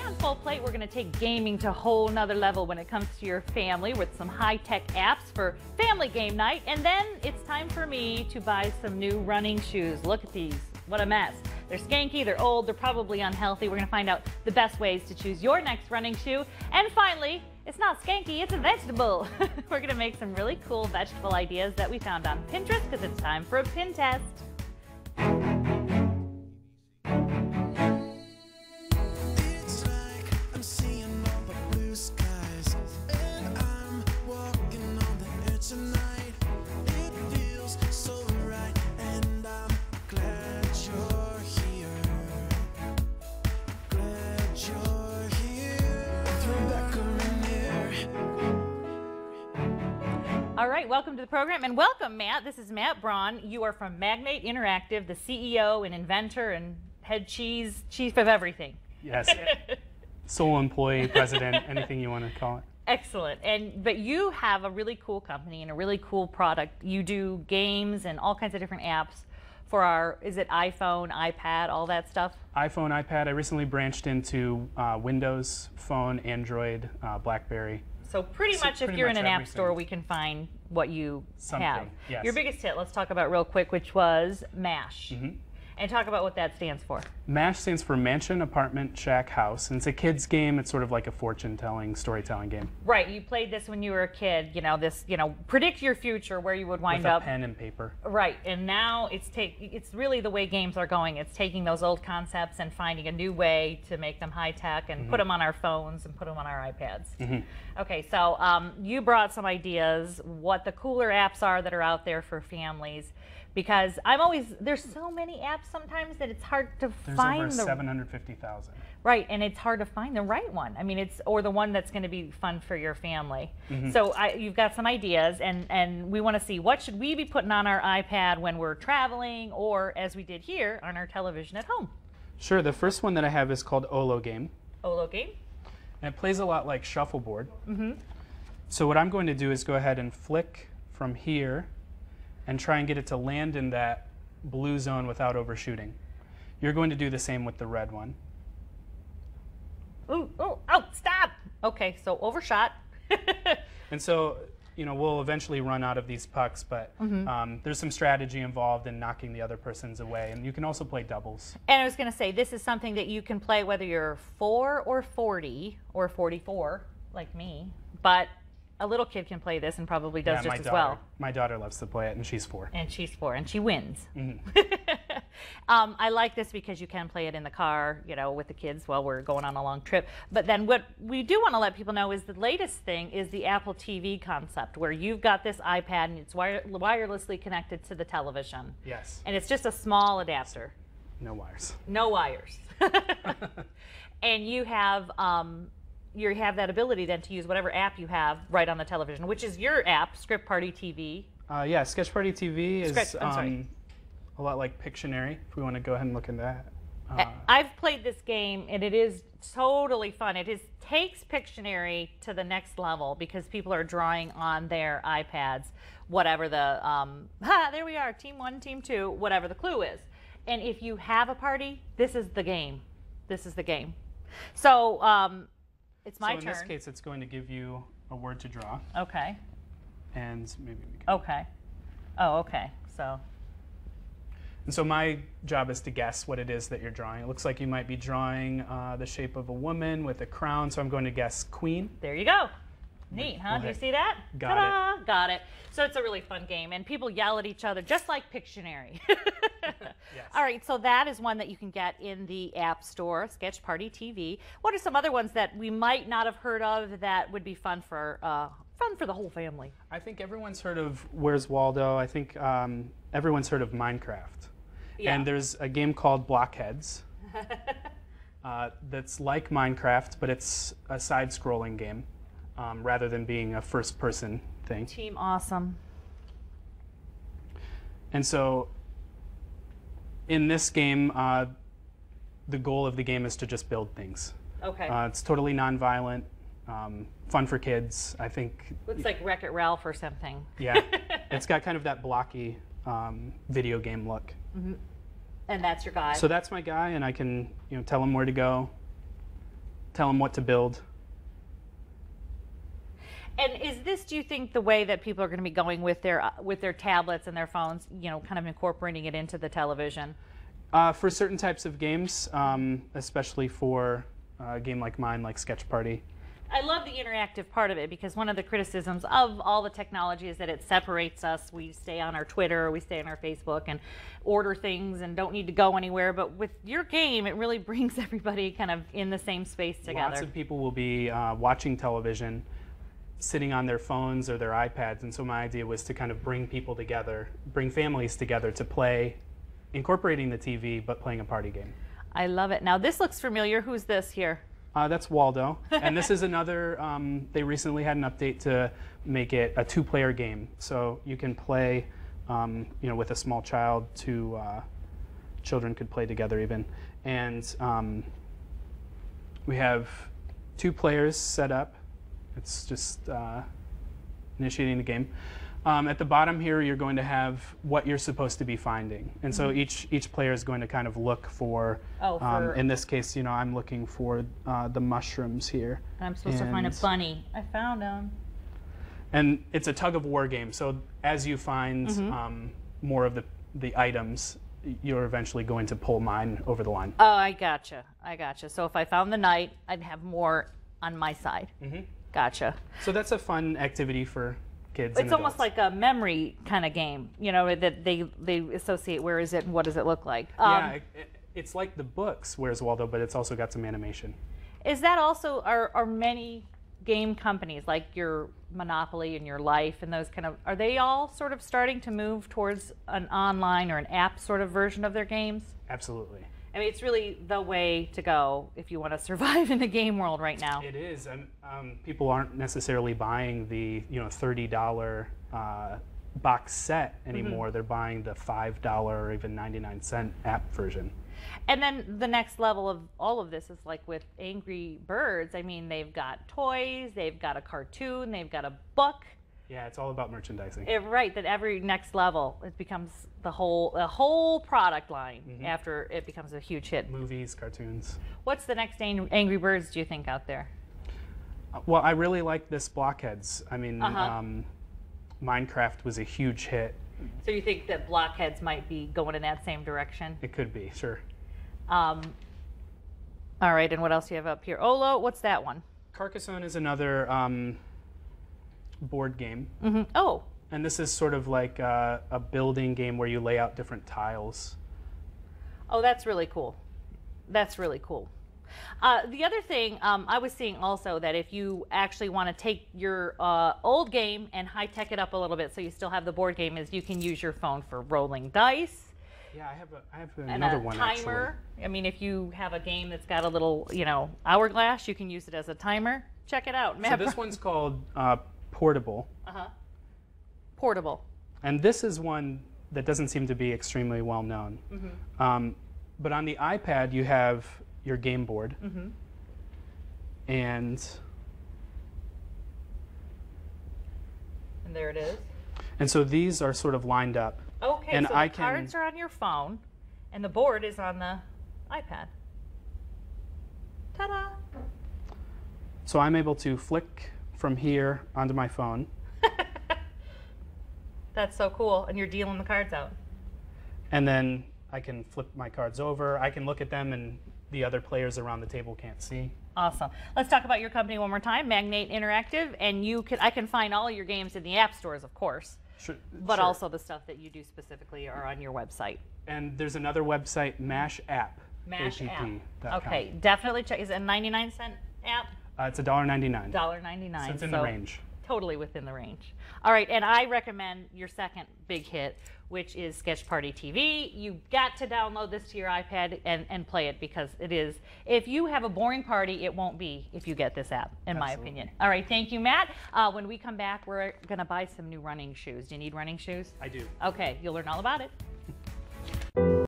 on Full Plate, we're going to take gaming to a whole nother level when it comes to your family with some high-tech apps for family game night. And then it's time for me to buy some new running shoes. Look at these. What a mess. They're skanky, they're old, they're probably unhealthy. We're going to find out the best ways to choose your next running shoe. And finally, it's not skanky, it's a vegetable. We're going to make some really cool vegetable ideas that we found on Pinterest because it's time for a pin test. All right, welcome to the program, and welcome, Matt. This is Matt Braun. You are from Magnate Interactive, the CEO and inventor and head chief of everything. Yes, sole employee, president, anything you want to call it. Excellent. But you have a really cool company and a really cool product. You do games and all kinds of different apps for our, is it iPhone, iPad, all that stuff? iPhone, iPad. I recently branched into Windows Phone, Android, BlackBerry. So pretty much if you're in an app store, we can find what you have. Yes. Your biggest hit, let's talk about real quick, which was MASH. And talk about what that stands for. MASH stands for Mansion, Apartment, Shack, House. And it's a kid's game. It's sort of like a fortune-telling, storytelling game. Right. You played this when you were a kid. You know, this, predict your future, where you would wind up. With a pen and paper. Right. And now it's really the way games are going. It's taking those old concepts and finding a new way to make them high-tech and put them on our phones and put them on our iPads. Okay, so you brought some ideas, what the cooler apps are that are out there for families. Because there's so many apps sometimes that it's hard to find. There's over 750,000. Right, and it's hard to find the right one. I mean, or the one that's going to be fun for your family. So you've got some ideas, and we want to see what should we be putting on our iPad when we're traveling, or as we did here, on our television at home. Sure, the first one that I have is called Olo Game. Olo Game. And it plays a lot like shuffleboard. So what I'm going to do is go ahead and flick from here and try and get it to land in that blue zone without overshooting. You're going to do the same with the red one. Oh, stop! Okay, so overshot. And so, we'll eventually run out of these pucks, but there's some strategy involved in knocking the other person's away, and you can also play doubles. And I was going to say, this is something that you can play whether you're 4 or 40 or 44, like me, but a little kid can play this and probably does just as well. My daughter loves to play it, and she's 4. And she's 4, and she wins. I like this because you can play it in the car, with the kids while we're going on a long trip. But then what we do want to let people know is the latest thing is the Apple TV concept, where you've got this iPad and it's wirelessly connected to the television. Yes. And it's just a small adapter. No wires. No wires. And you have that ability then to use whatever app you have right on the television, which is your app, Script Party TV. Yeah, Sketch Party TV is a lot like Pictionary, if we want to go ahead and look into that. I've played this game, and it is totally fun. It takes Pictionary to the next level because people are drawing on their iPads, whatever the, there we are, team 1, team 2, whatever the clue is. And if you have a party, this is the game. This is the game. So, it's my turn. So in this case, it's going to give you a word to draw. Okay. And maybe we can... Okay. Oh, okay. And so my job is to guess what it is that you're drawing. It looks like you might be drawing the shape of a woman with a crown, so I'm going to guess queen. There you go. Neat, huh? Do you see that? Got it. Got it. So it's a really fun game, and people yell at each other just like Pictionary. Yes. All right, so that is one that you can get in the App Store, Sketch Party TV. What are some other ones that we might not have heard of that would be fun for the whole family? I think everyone's heard of Where's Waldo. I think everyone's heard of Minecraft. Yeah. And there's a game called Blockheads that's like Minecraft, but it's a side-scrolling game rather than being a first-person thing. Team Awesome. And so in this game, the goal of the game is to just build things. Okay. It's totally non-violent, fun for kids. I think. Looks like Wreck-It Ralph or something. Yeah. It's got kind of that blocky video game look. And that's your guy. So that's my guy, and I can tell him where to go. tell them what to build. And is this, do you think, the way that people are going to be going with their tablets and their phones, you know, kind of incorporating it into the television? For certain types of games, especially for a game like mine, like Sketch Party. I love the interactive part of it, because one of the criticisms of all the technology is that it separates us. We stay on our Twitter, or we stay on our Facebook and order things and don't need to go anywhere. But with your game, it really brings everybody kind of in the same space together. Lots of people will be watching television, sitting on their phones or their iPads, and so my idea was to kind of bring people together, bring families together to play, incorporating the TV, but playing a party game. I love it. Now this looks familiar. Who's this here? That's Waldo, and this is another, they recently had an update to make it a two-player game, so you can play, you know, with a small child. Two children could play together even, and we have 2 players set up. It's just initiating the game. At the bottom here, you're going to have what you're supposed to be finding, and so each player is going to kind of look for. In this case, you know, I'm looking for the mushrooms here. I'm supposed to find a bunny. I found him. And it's a tug of war game. So as you find more of the items, you're eventually going to pull mine over the line. Oh, I gotcha. I gotcha. So if I found the knight, I'd have more on my side. Gotcha. So that's a fun activity for kids. It's almost like a memory kind of game, you know, that they associate. Where is it and what does it look like? Yeah, it's like the books, Where's Waldo, but it's also got some animation. Is that also, are many game companies like your Monopoly and your Life and those kind of, are they all sort of starting to move towards an online or an app sort of version of their games? Absolutely. I mean, it's really the way to go if you want to survive in the game world right now. It is, and people aren't necessarily buying the $30 box set anymore. They're buying the $5 or even 99-cent app version. And then the next level of all of this is like with Angry Birds. I mean, they've got toys, they've got a cartoon, they've got a book. Yeah, it's all about merchandising. Right, that every next level, it becomes the whole product line after it becomes a huge hit. Movies, cartoons. What's the next Angry Birds, do you think, out there? Well, I really like this Blockheads. I mean, Minecraft was a huge hit. So you think that Blockheads might be going in that same direction? It could be, sure. All right, and what else do you have up here? Olo, what's that one? Carcassonne is another board game. Oh. And this is sort of like a building game where you lay out different tiles. Oh, that's really cool. That's really cool. The other thing I was seeing also, that if you actually want to take your old game and high-tech it up a little bit so you still have the board game, is you can use your phone for rolling dice. Yeah, I have another one, timer. actually. I mean, if you have a game that's got a little, hourglass, you can use it as a timer. Check it out. So this one's called Portable. Portable. And this is one that doesn't seem to be extremely well known. But on the iPad, you have your game board. And there it is. And so these are sort of lined up. Okay, and so the cards are on your phone, and the board is on the iPad. Ta-da! So I'm able to flick from here onto my phone. That's so cool, and you're dealing the cards out. And then I can flip my cards over. I can look at them, and the other players around the table can't see. Awesome. Let's talk about your company one more time, Magnate Interactive, and I can find all your games in the app stores, of course. Sure, but also the stuff that you do specifically are on your website. And there's another website, Mash App. Mash App. Okay, definitely check. Is it a 99-cent app? It's $1.99. $1.99. So it's in the range. Totally within the range. All right, and I recommend your second big hit, which is Sketch Party TV. You've got to download this to your iPad and play it, because it is, if you have a boring party, it won't be if you get this app, in my opinion. All right, thank you, Matt. When we come back, we're going to buy some new running shoes. Do you need running shoes? I do. Okay, you'll learn all about it.